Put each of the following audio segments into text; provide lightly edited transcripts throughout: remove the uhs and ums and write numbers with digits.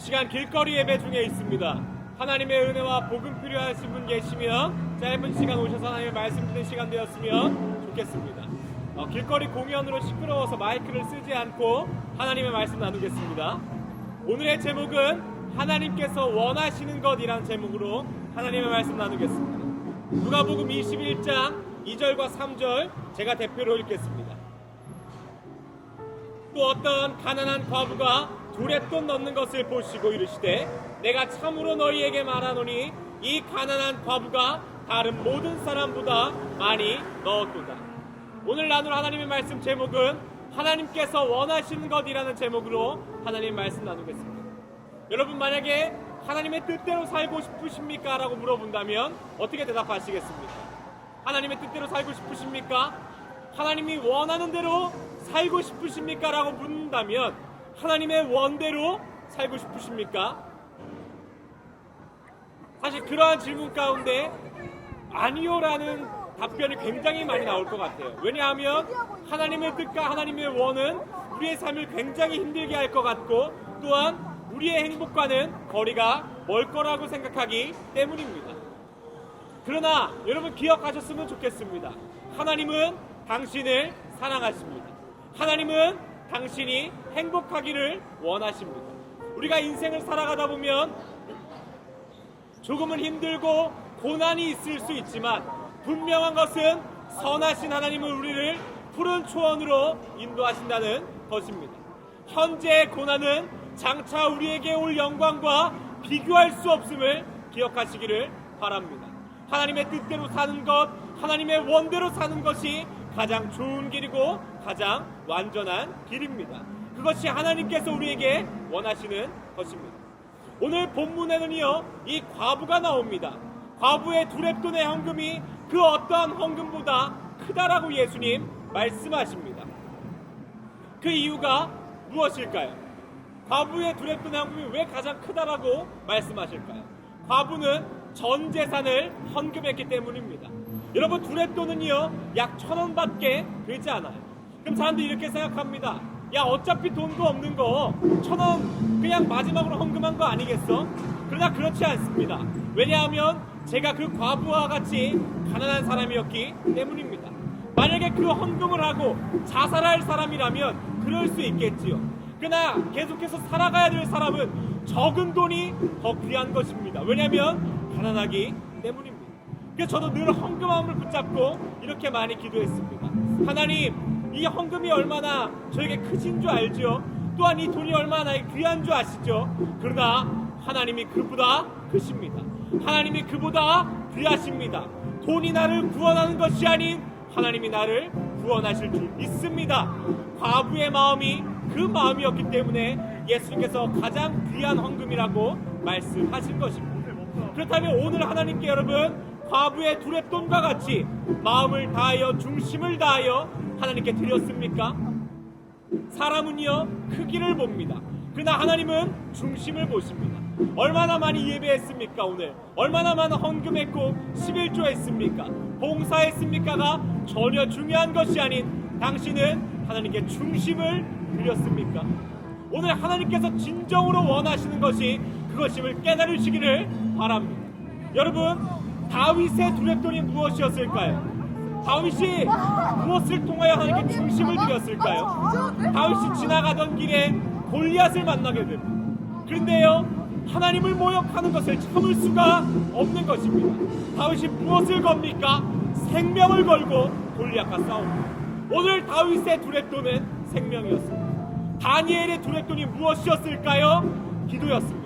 시간 길거리 예배 중에 있습니다. 하나님의 은혜와 복음 필요하신 분 계시면 짧은 시간 오셔서 하나님의 말씀 듣는 시간 되었으면 좋겠습니다. 길거리 공연으로 시끄러워서 마이크를 쓰지 않고 하나님의 말씀 나누겠습니다. 오늘의 제목은 하나님께서 원하시는 것이라는 제목으로 하나님의 말씀 나누겠습니다. 누가복음 21장 2절과 3절 제가 대표로 읽겠습니다. 또 어떤 가난한 과부가 둘의 돈 넣는 것을 보시고 이르시되 내가 참으로 너희에게 말하노니 이 가난한 과부가 다른 모든 사람보다 많이 넣었도다. 오늘 나눌 하나님의 말씀 제목은 하나님께서 원하시는 것이라는 제목으로 하나님의 말씀 나누겠습니다. 여러분, 만약에 하나님의 뜻대로 살고 싶으십니까? 라고 물어본다면 어떻게 대답하시겠습니까? 하나님의 뜻대로 살고 싶으십니까? 하나님이 원하는 대로 살고 싶으십니까? 라고 묻는다면 하나님의 원대로 살고 싶으십니까? 사실 그러한 질문 가운데 아니요라는 답변이 굉장히 많이 나올 것 같아요. 왜냐하면 하나님의 뜻과 하나님의 원은 우리의 삶을 굉장히 힘들게 할 것 같고 또한 우리의 행복과는 거리가 멀 거라고 생각하기 때문입니다. 그러나 여러분 기억하셨으면 좋겠습니다. 하나님은 당신을 사랑하십니다. 하나님은 당신이 행복하기를 원하십니다. 우리가 인생을 살아가다 보면 조금은 힘들고 고난이 있을 수 있지만 분명한 것은 선하신 하나님은 우리를 푸른 초원으로 인도하신다는 것입니다. 현재의 고난은 장차 우리에게 올 영광과 비교할 수 없음을 기억하시기를 바랍니다. 하나님의 뜻대로 사는 것, 하나님의 원대로 사는 것이 가장 좋은 길이고 가장 완전한 길입니다. 그것이 하나님께서 우리에게 원하시는 것입니다. 오늘 본문에는요, 이 과부가 나옵니다. 과부의 두 렙돈의 헌금이 그 어떠한 헌금보다 크다라고 예수님 말씀하십니다. 그 이유가 무엇일까요? 과부의 두 렙돈의 헌금이 왜 가장 크다라고 말씀하실까요? 과부는 전 재산을 헌금했기 때문입니다. 여러분, 두 렙돈은요 약 1,000원밖에 되지 않아요. 그럼 사람들이 이렇게 생각합니다. 야, 어차피 돈도 없는 거 1,000원 그냥 마지막으로 헌금한 거 아니겠어? 그러나 그렇지 않습니다. 왜냐하면 제가 그 과부와 같이 가난한 사람이었기 때문입니다. 만약에 그 헌금을 하고 자살할 사람이라면 그럴 수 있겠지요. 그러나 계속해서 살아가야 될 사람은 적은 돈이 더 귀한 것입니다. 왜냐하면 가난하기 때문입니다. 그래서 저도 늘 헌금함을 붙잡고 이렇게 많이 기도했습니다. 하나님, 이 헌금이 얼마나 저에게 크신 줄 알죠? 또한 이 돈이 얼마나 귀한 줄 아시죠? 그러나 하나님이 그보다 크십니다. 하나님이 그보다 귀하십니다. 돈이 나를 구원하는 것이 아닌 하나님이 나를 구원하실 줄 믿습니다. 과부의 마음이 그 마음이었기 때문에 예수님께서 가장 귀한 헌금이라고 말씀하신 것입니다. 그렇다면 오늘 하나님께 여러분, 과부의 두 렙돈과 같이 마음을 다하여 중심을 다하여 하나님께 드렸습니까? 사람은요 크기를 봅니다. 그러나 하나님은 중심을 보십니다. 얼마나 많이 예배했습니까? 오늘 얼마나 많은 헌금했고 11조 했습니까? 봉사했습니까가 전혀 중요한 것이 아닌 당신은 하나님께 중심을 드렸습니까? 오늘 하나님께서 진정으로 원하시는 것이 그것임을 깨달으시기를 바랍니다. 여러분, 다윗의 두 렙돈이 무엇이었을까요? 다윗이 무엇을 통하여 하나님께 중심을 드렸을까요? 다윗이 지나가던 길에 골리앗을 만나게 됩니다. 그런데요, 하나님을 모욕하는 것을 참을 수가 없는 것입니다. 다윗이 무엇을 겁니까? 생명을 걸고 골리앗과 싸웁니다. 오늘 다윗의 두 렙돈은 생명이었습니다. 다니엘의 두 렙돈이 무엇이었을까요? 기도였습니다.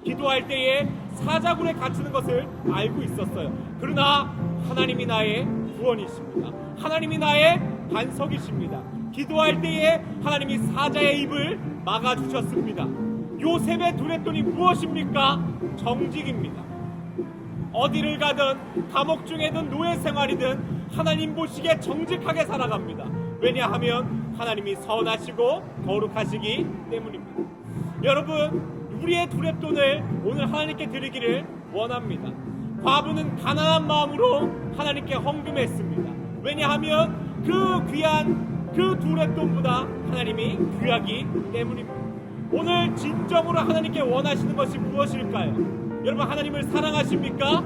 기도할 때에 사자굴에 갇히는 것을 알고 있었어요. 그러나 하나님이 나의 구원이십니다. 하나님이 나의 반석이십니다. 기도할 때에 하나님이 사자의 입을 막아주셨습니다. 요셉의 두 렙돈이 무엇입니까? 정직입니다. 어디를 가든 감옥 중에든 노예 생활이든 하나님 보시기에 정직하게 살아갑니다. 왜냐하면 하나님이 선하시고 거룩하시기 때문입니다. 여러분, 우리의 두 렙돈을 오늘 하나님께 드리기를 원합니다. 과부는 가난한 마음으로 하나님께 헌금했습니다. 왜냐하면 그 귀한 그 두 렙돈보다 하나님이 귀하기 때문입니다. 오늘 진정으로 하나님께 원하시는 것이 무엇일까요? 여러분, 하나님을 사랑하십니까?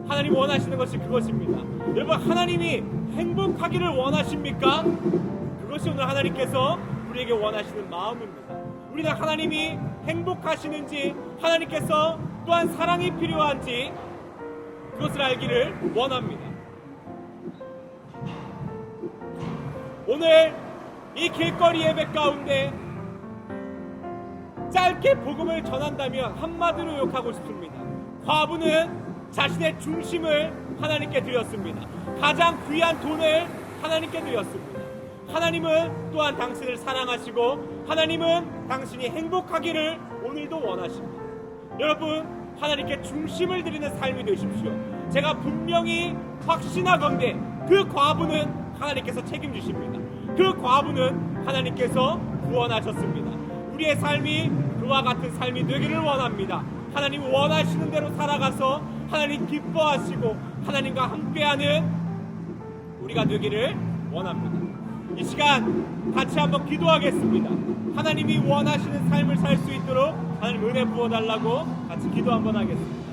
하나님 원하시는 것이 그것입니다. 여러분, 하나님이 행복하기를 원하십니까? 그것이 오늘 하나님께서 우리에게 원하시는 마음입니다. 우리는 하나님이 행복하시는지, 하나님께서 또한 사랑이 필요한지 그것을 알기를 원합니다. 오늘 이 길거리 예배 가운데 짧게 복음을 전한다면 한마디로 욕하고 싶습니다. 과부는 자신의 중심을 하나님께 드렸습니다. 가장 귀한 돈을 하나님께 드렸습니다. 하나님은 또한 당신을 사랑하시고 하나님은 당신이 행복하기를 오늘도 원하십니다. 여러분, 하나님께 중심을 드리는 삶이 되십시오. 제가 분명히 확신하건대 그 과부는 하나님께서 책임지십니다. 그 과부는 하나님께서 구원하셨습니다. 우리의 삶이 그와 같은 삶이 되기를 원합니다. 하나님 원하시는 대로 살아가서 하나님 기뻐하시고 하나님과 함께하는 우리가 되기를 원합니다. 이 시간 같이 한번 기도하겠습니다. 하나님이 원하시는 삶을 살 수 있도록 하나님 은혜 부어달라고 같이 기도 한번 하겠습니다.